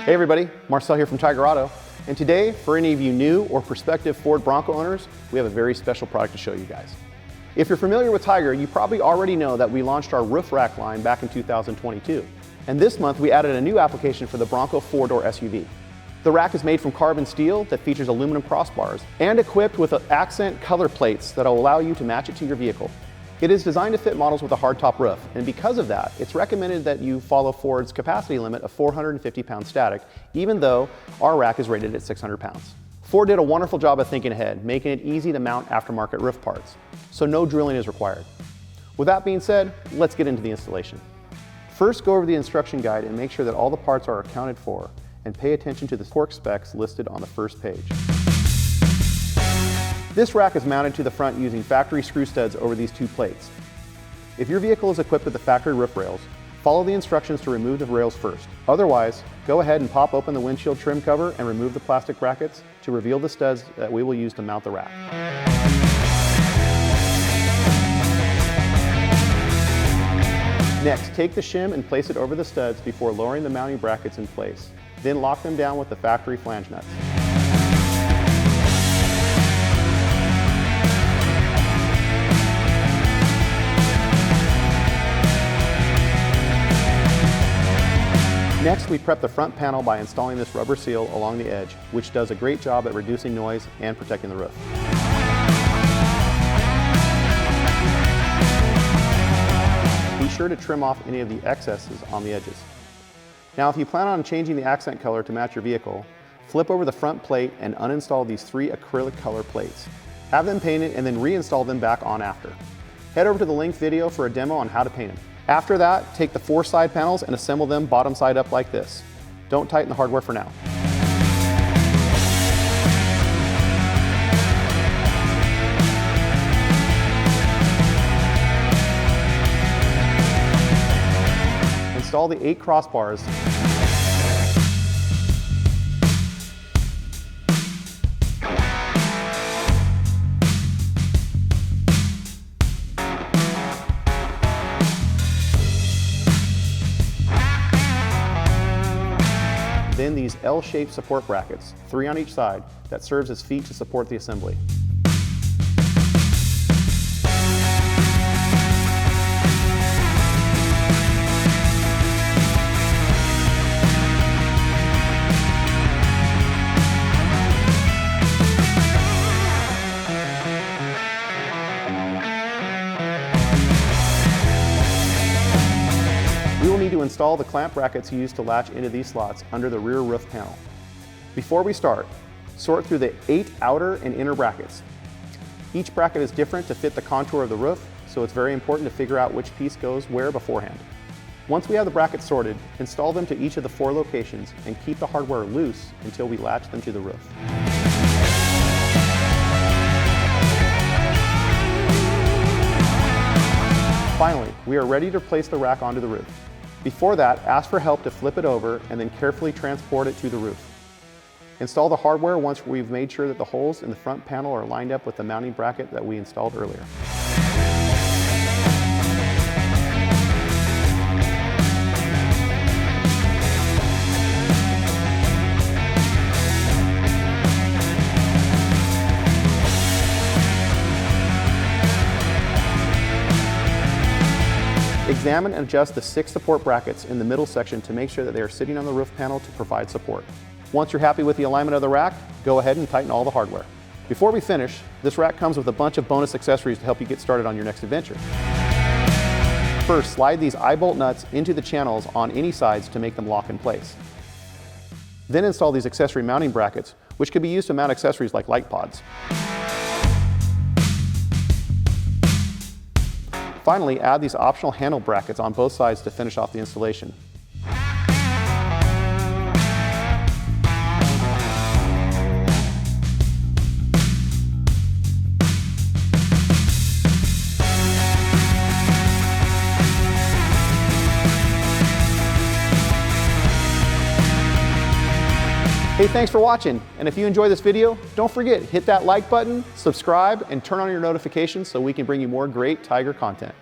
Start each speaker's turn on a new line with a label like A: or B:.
A: Hey everybody, Marcel here from Tyger Auto. And today, for any of you new or prospective Ford Bronco owners, we have a very special product to show you guys. If you're familiar with Tyger, you probably already know that we launched our roof rack line back in 2022. And this month, we added a new application for the Bronco 4-door SUV. The rack is made from carbon steel that features aluminum crossbars and equipped with accent color plates that will allow you to match it to your vehicle. It is designed to fit models with a hardtop roof, and because of that, it's recommended that you follow Ford's capacity limit of 450 pounds static, even though our rack is rated at 600 pounds. Ford did a wonderful job of thinking ahead, making it easy to mount aftermarket roof parts, so no drilling is required. With that being said, let's get into the installation. First, go over the instruction guide and make sure that all the parts are accounted for, and pay attention to the torque specs listed on the first page. This rack is mounted to the front using factory screw studs over these two plates. If your vehicle is equipped with the factory roof rails, follow the instructions to remove the rails first. Otherwise, go ahead and pop open the windshield trim cover and remove the plastic brackets to reveal the studs that we will use to mount the rack. Next, take the shim and place it over the studs before lowering the mounting brackets in place. Then lock them down with the factory flange nuts. Next, we prep the front panel by installing this rubber seal along the edge, which does a great job at reducing noise and protecting the roof. Be sure to trim off any of the excesses on the edges. Now, if you plan on changing the accent color to match your vehicle, flip over the front plate and uninstall these 3 acrylic color plates. Have them painted and then reinstall them back on after. Head over to the link video for a demo on how to paint them. After that, take the 4 side panels and assemble them bottom side up like this. Don't tighten the hardware for now. Install the 8 crossbars. Then these L-shaped support brackets, 3 on each side, that serves as feet to support the assembly. We will need to install the clamp brackets used to latch into these slots under the rear roof panel. Before we start, sort through the 8 outer and inner brackets. Each bracket is different to fit the contour of the roof, so it's very important to figure out which piece goes where beforehand. Once we have the brackets sorted, install them to each of the 4 locations and keep the hardware loose until we latch them to the roof. Finally, we are ready to place the rack onto the roof. Before that, ask for help to flip it over and then carefully transport it to the roof. Install the hardware once we've made sure that the holes in the front panel are lined up with the mounting bracket that we installed earlier. Examine and adjust the 6 support brackets in the middle section to make sure that they are sitting on the roof panel to provide support. Once you're happy with the alignment of the rack, go ahead and tighten all the hardware. Before we finish, this rack comes with a bunch of bonus accessories to help you get started on your next adventure. First, slide these eye-bolt nuts into the channels on any sides to make them lock in place. Then install these accessory mounting brackets, which can be used to mount accessories like light pods. Finally, add these optional handle brackets on both sides to finish off the installation. Hey, thanks for watching. And if you enjoy this video, don't forget, hit that like button, subscribe, and turn on your notifications so we can bring you more great Tyger content.